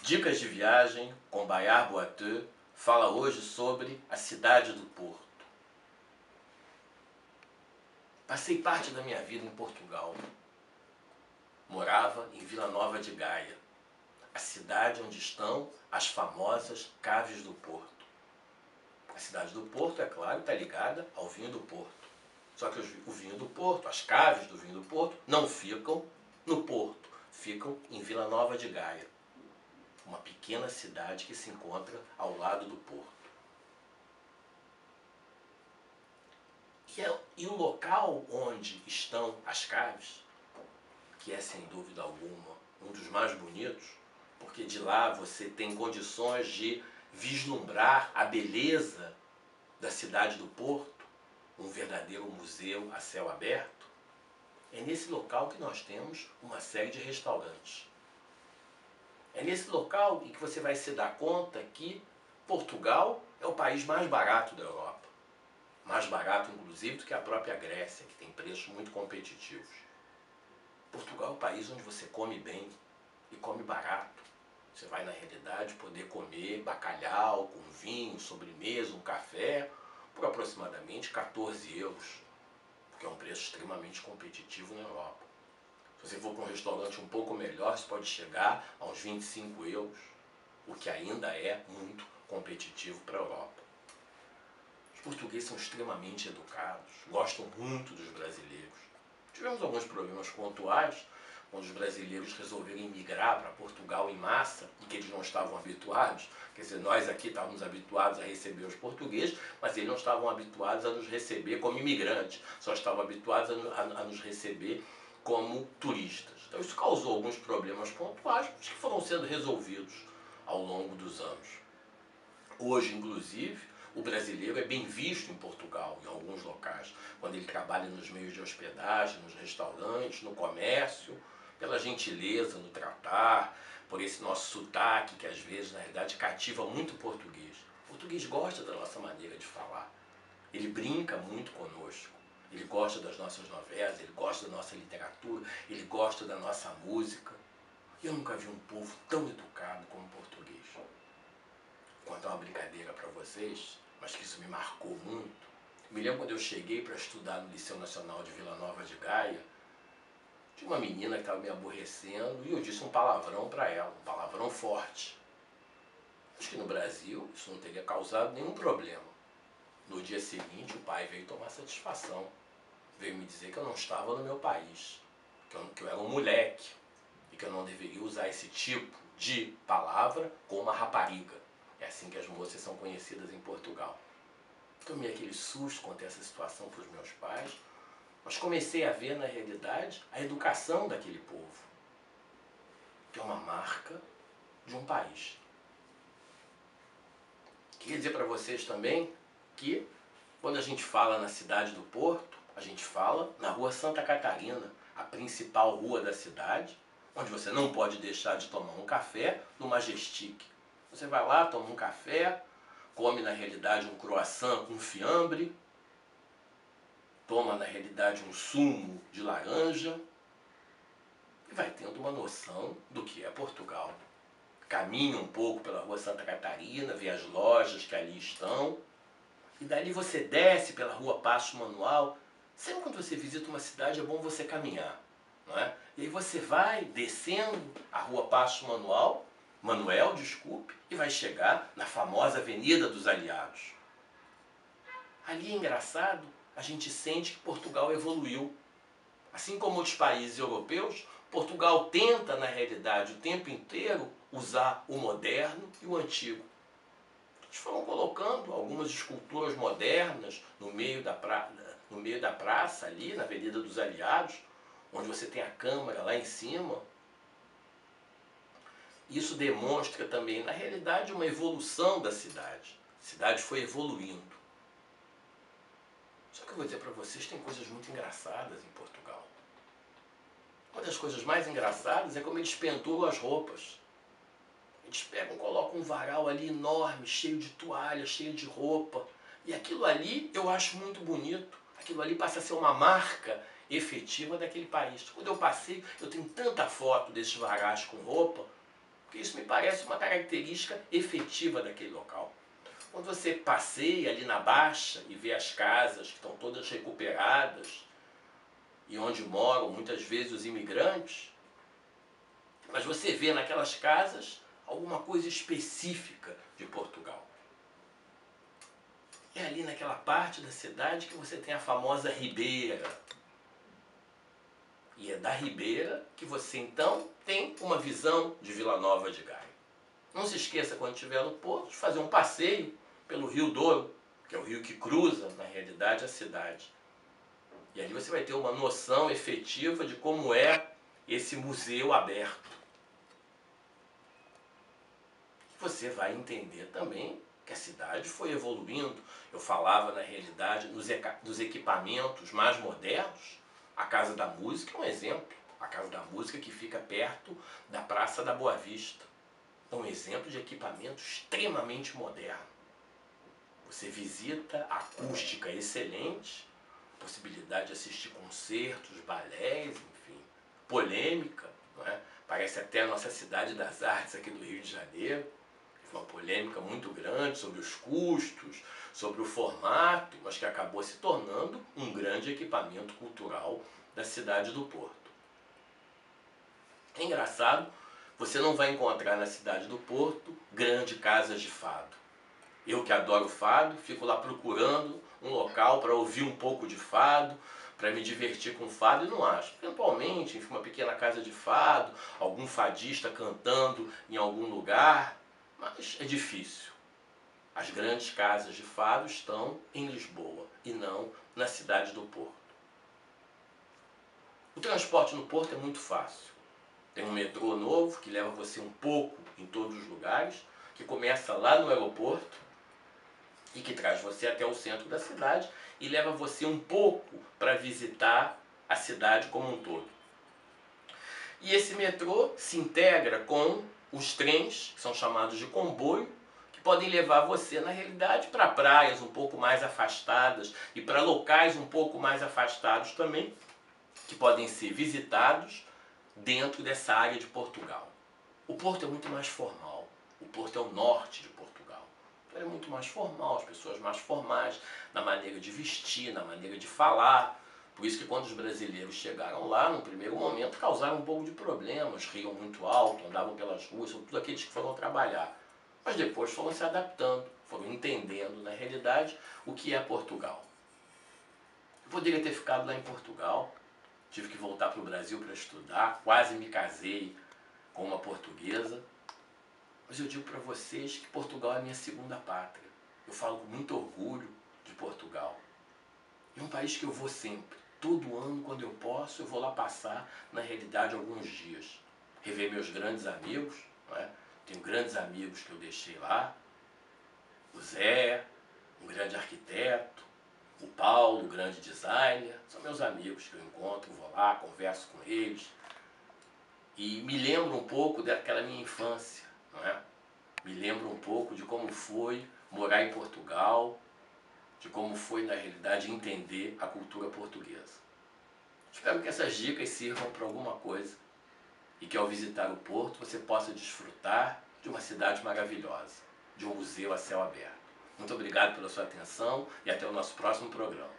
Dicas de viagem com Bayard Boiteux fala hoje sobre a cidade do Porto. Passei parte da minha vida em Portugal. Morava em Vila Nova de Gaia, a cidade onde estão as famosas Caves do Porto. A cidade do Porto, é claro, está ligada ao vinho do Porto. Só que o vinho do Porto, as caves do vinho do Porto, não ficam no Porto, ficam em Vila Nova de Gaia, uma pequena cidade que se encontra ao lado do Porto. E o local onde estão as caves, que é sem dúvida alguma um dos mais bonitos, porque de lá você tem condições de vislumbrar a beleza da cidade do Porto, um verdadeiro museu a céu aberto. É nesse local que nós temos uma série de restaurantes. É nesse local em que você vai se dar conta que Portugal é o país mais barato da Europa. Mais barato, inclusive, do que a própria Grécia, que tem preços muito competitivos. Portugal é o país onde você come bem e come barato. Você vai, na realidade, poder comer bacalhau com vinho, sobremesa, um café, por aproximadamente 14 euros, que é um preço extremamente competitivo na Europa. Se você for para um restaurante um pouco melhor, você pode chegar a uns 25 euros, o que ainda é muito competitivo para a Europa. Os portugueses são extremamente educados, gostam muito dos brasileiros. Tivemos alguns problemas pontuais, quando os brasileiros resolveram migrar para Portugal em massa, e que eles não estavam habituados. Quer dizer, nós aqui estávamos habituados a receber os portugueses, mas eles não estavam habituados a nos receber como imigrantes, só estavam habituados a nos receber como turistas. Então isso causou alguns problemas pontuais, mas que foram sendo resolvidos ao longo dos anos. Hoje, inclusive, o brasileiro é bem visto em Portugal, em alguns locais, quando ele trabalha nos meios de hospedagem, nos restaurantes, no comércio, pela gentileza no tratar, por esse nosso sotaque que às vezes, na realidade, cativa muito o português. O português gosta da nossa maneira de falar, ele brinca muito conosco, ele gosta das nossas novelas, ele gosta da nossa literatura, ele gosta da nossa música. Eu nunca vi um povo tão educado como o português. Vou contar uma brincadeira para vocês, mas que isso me marcou muito. Me lembro quando eu cheguei para estudar no Liceu Nacional de Vila Nova de Gaia, tinha uma menina que estava me aborrecendo e eu disse um palavrão para ela, um palavrão forte. Acho que no Brasil isso não teria causado nenhum problema. No dia seguinte o pai veio tomar satisfação, veio me dizer que eu não estava no meu país, que eu era um moleque e que eu não deveria usar esse tipo de palavra com uma rapariga. É assim que as moças são conhecidas em Portugal. Tomei aquele susto, contei essa situação para os meus pais, mas comecei a ver, na realidade, a educação daquele povo, que é uma marca de um país. Queria dizer para vocês também que, quando a gente fala na cidade do Porto, a gente fala na Rua Santa Catarina, a principal rua da cidade, onde você não pode deixar de tomar um café no Majestic. Você vai lá, toma um café, come na realidade um croissant com fiambre, toma na realidade um sumo de laranja e vai tendo uma noção do que é Portugal. Caminha um pouco pela Rua Santa Catarina, vê as lojas que ali estão e dali você desce pela Rua Paço Manuel. Sempre quando você visita uma cidade é bom você caminhar, não é? E aí você vai descendo a Rua Paço Manuel, e vai chegar na famosa Avenida dos Aliados. Ali é engraçado, a gente sente que Portugal evoluiu. Assim como outros países europeus, Portugal tenta, na realidade, o tempo inteiro usar o moderno e o antigo. Eles foram colocando algumas esculturas modernas no meio da praça, ali na Avenida dos Aliados, onde você tem a Câmara lá em cima. Isso demonstra também, na realidade, uma evolução da cidade. A cidade foi evoluindo. Só que eu vou dizer para vocês, tem coisas muito engraçadas em Portugal. Uma das coisas mais engraçadas é como eles penduram as roupas. Eles pegam, colocam um varal ali enorme, cheio de toalha, cheio de roupa. E aquilo ali eu acho muito bonito. Aquilo ali passa a ser uma marca efetiva daquele país. Quando eu passei, eu tenho tanta foto desses varais com roupa. porque isso me parece uma característica efetiva daquele local. Quando você passeia ali na Baixa e vê as casas que estão todas recuperadas e onde moram muitas vezes os imigrantes, mas você vê naquelas casas alguma coisa específica de Portugal. É ali naquela parte da cidade que você tem a famosa Ribeira. E é da Ribeira que você então tem uma visão de Vila Nova de Gaia. Não se esqueça, quando estiver no Porto, de fazer um passeio pelo Rio Douro, que é o rio que cruza, na realidade, a cidade. E ali você vai ter uma noção efetiva de como é esse museu aberto. Você vai entender também que a cidade foi evoluindo. Eu falava, na realidade, nos equipamentos mais modernos. A Casa da Música é um exemplo. A Casa da Música que fica perto da Praça da Boa Vista. É um exemplo de equipamento extremamente moderno. Você visita, acústica excelente, possibilidade de assistir concertos, balés, enfim, polêmica, não é? Parece até a nossa cidade das artes aqui do Rio de Janeiro. Foi uma polêmica muito grande sobre os custos, sobre o formato, mas que acabou se tornando um grande equipamento cultural da cidade do Porto. É engraçado, você não vai encontrar na cidade do Porto grandes casas de fado. Eu que adoro fado, fico lá procurando um local para ouvir um pouco de fado, para me divertir com fado e não acho. Eventualmente, enfim, uma pequena casa de fado, algum fadista cantando em algum lugar, mas é difícil. As grandes casas de fado estão em Lisboa e não na cidade do Porto. O transporte no Porto é muito fácil. Tem um metrô novo que leva você um pouco em todos os lugares, que começa lá no aeroporto e que traz você até o centro da cidade e leva você um pouco para visitar a cidade como um todo. E esse metrô se integra com os trens, que são chamados de comboio, que podem levar você, na realidade, para praias um pouco mais afastadas e para locais um pouco mais afastados também, que podem ser visitados dentro dessa área de Portugal. O Porto é muito mais formal. O Porto é o norte de Portugal. Então é muito mais formal, as pessoas mais formais, na maneira de vestir, na maneira de falar. Por isso que quando os brasileiros chegaram lá, no primeiro momento, causaram um pouco de problemas, riam muito alto, andavam pelas ruas, sobretudo aqueles que foram trabalhar. Mas depois foram se adaptando, foram entendendo, na realidade, o que é Portugal. Eu poderia ter ficado lá em Portugal, tive que voltar para o Brasil para estudar, quase me casei com uma portuguesa. Mas eu digo para vocês que Portugal é a minha segunda pátria. Eu falo com muito orgulho de Portugal. É um país que eu vou sempre. Todo ano, quando eu posso, eu vou lá passar, na realidade, alguns dias. Rever meus grandes amigos, não é? Tenho grandes amigos que eu deixei lá. O Zé, um grande arquiteto. O Paulo, um grande designer. São meus amigos que eu encontro, vou lá, converso com eles. E me lembro um pouco daquela minha infância, não é? Me lembro um pouco de como foi morar em Portugal, de como foi, na realidade, entender a cultura portuguesa. Espero que essas dicas sirvam para alguma coisa e que ao visitar o Porto você possa desfrutar de uma cidade maravilhosa, de um museu a céu aberto. Muito obrigado pela sua atenção e até o nosso próximo programa.